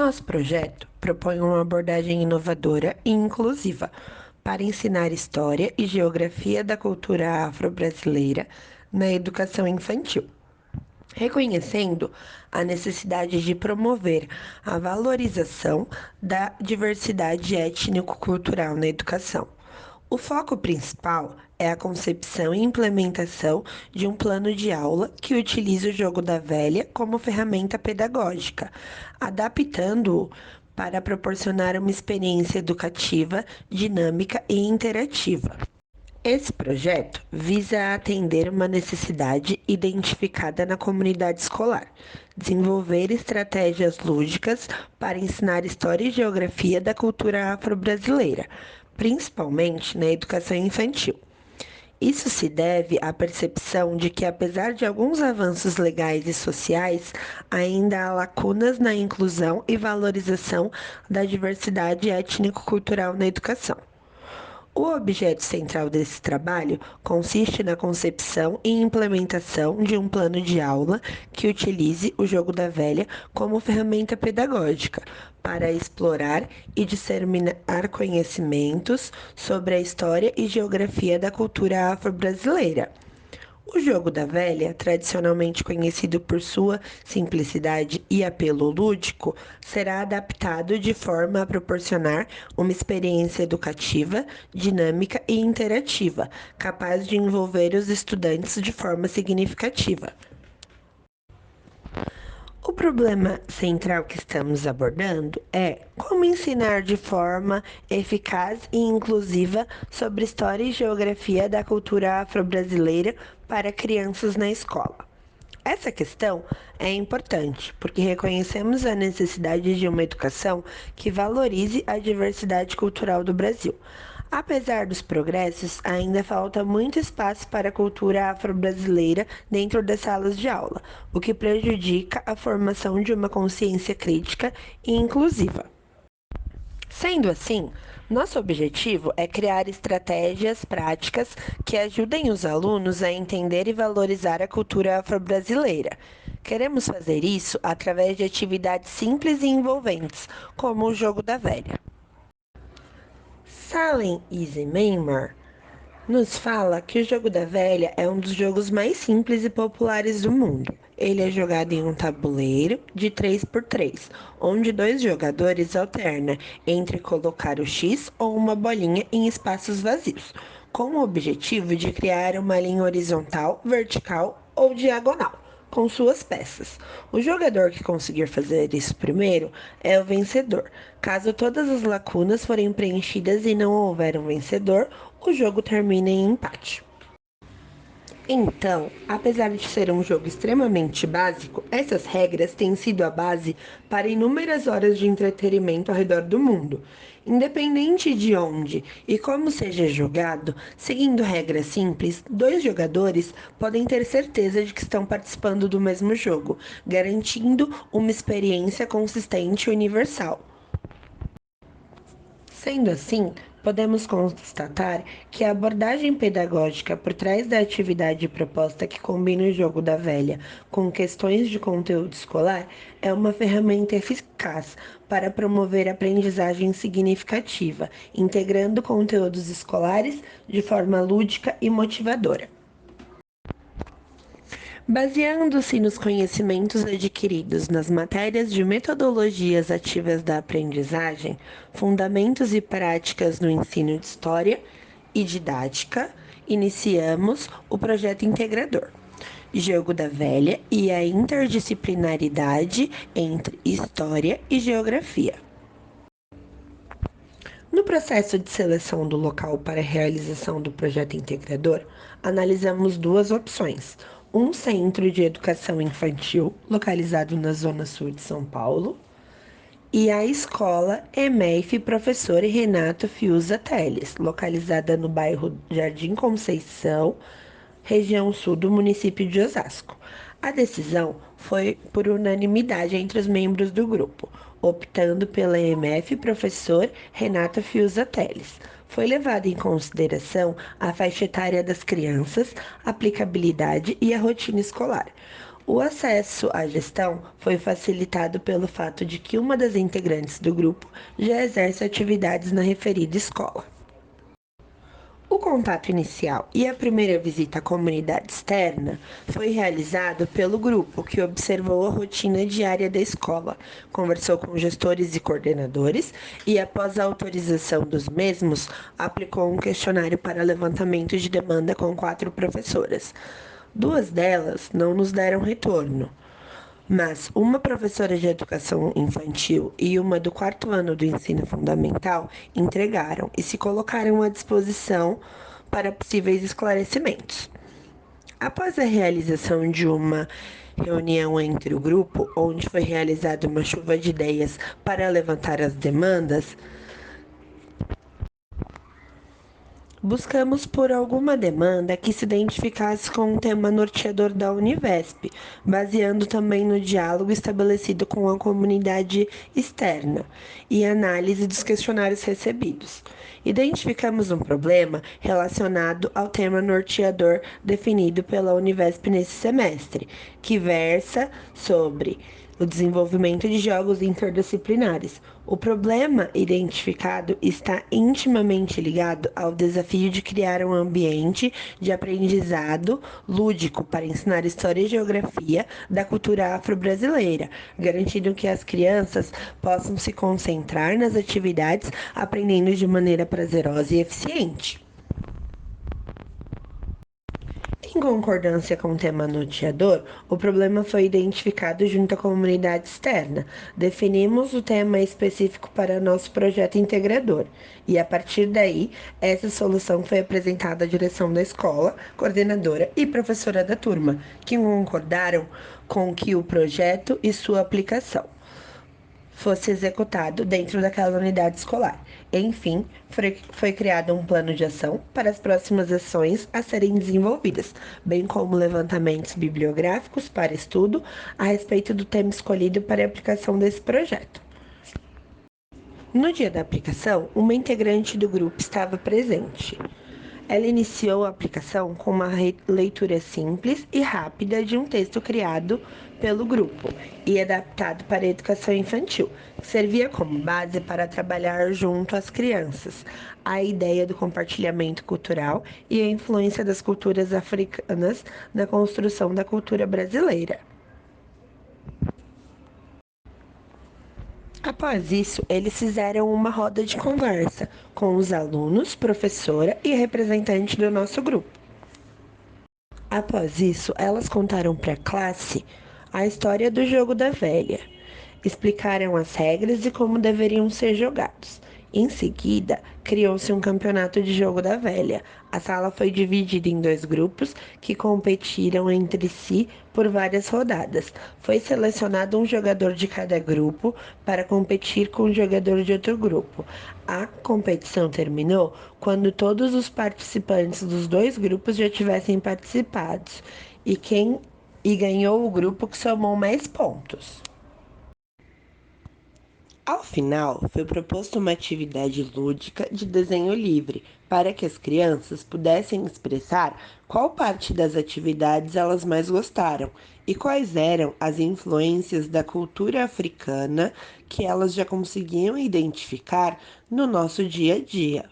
Nosso projeto propõe uma abordagem inovadora e inclusiva para ensinar história e geografia da cultura afro-brasileira na educação infantil, reconhecendo a necessidade de promover a valorização da diversidade étnico-cultural na educação. O foco principal é a concepção e implementação de um plano de aula que utilize o jogo da velha como ferramenta pedagógica, adaptando-o para proporcionar uma experiência educativa, dinâmica e interativa. Esse projeto visa atender uma necessidade identificada na comunidade escolar, desenvolver estratégias lúdicas para ensinar história e geografia da cultura afro-brasileira, principalmente na educação infantil. Isso se deve à percepção de que, apesar de alguns avanços legais e sociais, ainda há lacunas na inclusão e valorização da diversidade étnico-cultural na educação. O objeto central desse trabalho consiste na concepção e implementação de um plano de aula que utilize o jogo da velha como ferramenta pedagógica para explorar e disseminar conhecimentos sobre a história e geografia da cultura afro-brasileira. O jogo da velha, tradicionalmente conhecido por sua simplicidade e apelo lúdico, será adaptado de forma a proporcionar uma experiência educativa, dinâmica e interativa, capaz de envolver os estudantes de forma significativa. O problema central que estamos abordando é como ensinar de forma eficaz e inclusiva sobre história e geografia da cultura afro-brasileira para crianças na escola. Essa questão é importante porque reconhecemos a necessidade de uma educação que valorize a diversidade cultural do Brasil. Apesar dos progressos, ainda falta muito espaço para a cultura afro-brasileira dentro das salas de aula, o que prejudica a formação de uma consciência crítica e inclusiva. Sendo assim, nosso objetivo é criar estratégias práticas que ajudem os alunos a entender e valorizar a cultura afro-brasileira. Queremos fazer isso através de atividades simples e envolventes, como o jogo da velha. Salem Eisenmenger nos fala que o jogo da velha é um dos jogos mais simples e populares do mundo. Ele é jogado em um tabuleiro de 3x3, onde dois jogadores alternam entre colocar o X ou uma bolinha em espaços vazios, com o objetivo de criar uma linha horizontal, vertical ou diagonal com suas peças. O jogador que conseguir fazer isso primeiro é o vencedor. Caso todas as lacunas forem preenchidas e não houver um vencedor, o jogo termina em empate. Então, apesar de ser um jogo extremamente básico, essas regras têm sido a base para inúmeras horas de entretenimento ao redor do mundo. Independente de onde e como seja jogado, seguindo regras simples, dois jogadores podem ter certeza de que estão participando do mesmo jogo, garantindo uma experiência consistente e universal. Sendo assim, podemos constatar que a abordagem pedagógica por trás da atividade proposta que combina o jogo da velha com questões de conteúdo escolar é uma ferramenta eficaz para promover aprendizagem significativa, integrando conteúdos escolares de forma lúdica e motivadora. Baseando-se nos conhecimentos adquiridos nas matérias de metodologias ativas da aprendizagem, fundamentos e práticas no ensino de história e didática, iniciamos o projeto integrador, Jogo da Velha e a interdisciplinaridade entre história e geografia. No processo de seleção do local para a realização do projeto integrador, analisamos duas opções: um centro de educação infantil, localizado na zona sul de São Paulo, e a escola EMEF Professor Renato Fiuza Teles, localizada no bairro Jardim Conceição, região sul do município de Osasco. A decisão foi por unanimidade entre os membros do grupo, optando pela EMF Professor Renata Fiuza Teles. Foi levada em consideração a faixa etária das crianças, a aplicabilidade e a rotina escolar. O acesso à gestão foi facilitado pelo fato de que uma das integrantes do grupo já exerce atividades na referida escola. O contato inicial e a primeira visita à comunidade externa foi realizado pelo grupo, que observou a rotina diária da escola, conversou com gestores e coordenadores e, após a autorização dos mesmos, aplicou um questionário para levantamento de demanda com 4 professoras. Duas delas não nos deram retorno, mas uma professora de educação infantil e uma do 4º ano do ensino fundamental entregaram e se colocaram à disposição para possíveis esclarecimentos. Após a realização de uma reunião entre o grupo, onde foi realizada uma chuva de ideias para levantar as demandas, buscamos por alguma demanda que se identificasse com o tema norteador da Univesp, baseando também no diálogo estabelecido com a comunidade externa e análise dos questionários recebidos. Identificamos um problema relacionado ao tema norteador definido pela Univesp nesse semestre, que versa sobre o desenvolvimento de jogos interdisciplinares. O problema identificado está intimamente ligado ao desafio de criar um ambiente de aprendizado lúdico para ensinar história e geografia da cultura afro-brasileira, garantindo que as crianças possam se concentrar nas atividades, aprendendo de maneira prazerosa e eficiente. Em concordância com o tema norteador, o problema foi identificado junto à comunidade externa. Definimos o tema específico para nosso projeto integrador e, a partir daí, essa solução foi apresentada à direção da escola, coordenadora e professora da turma, que concordaram com que o projeto e sua aplicação fosse executado dentro daquela unidade escolar. Enfim, foi criado um plano de ação para as próximas ações a serem desenvolvidas, bem como levantamentos bibliográficos para estudo a respeito do tema escolhido para a aplicação desse projeto. No dia da aplicação, uma integrante do grupo estava presente. Ela iniciou a aplicação com uma leitura simples e rápida de um texto criado pelo grupo e adaptado para a educação infantil, que servia como base para trabalhar junto às crianças a ideia do compartilhamento cultural e a influência das culturas africanas na construção da cultura brasileira. Após isso, eles fizeram uma roda de conversa com os alunos, professora e representante do nosso grupo. Após isso, elas contaram para a classe a história do jogo da velha, explicaram as regras e como deveriam ser jogados. Em seguida, criou-se um campeonato de jogo da velha. A sala foi dividida em 2 grupos que competiram entre si por várias rodadas. Foi selecionado um jogador de cada grupo para competir com um jogador de outro grupo. A competição terminou quando todos os participantes dos 2 grupos já tivessem participado e ganhou o grupo que somou mais pontos. Ao final, foi proposta uma atividade lúdica de desenho livre, para que as crianças pudessem expressar qual parte das atividades elas mais gostaram e quais eram as influências da cultura africana que elas já conseguiam identificar no nosso dia a dia.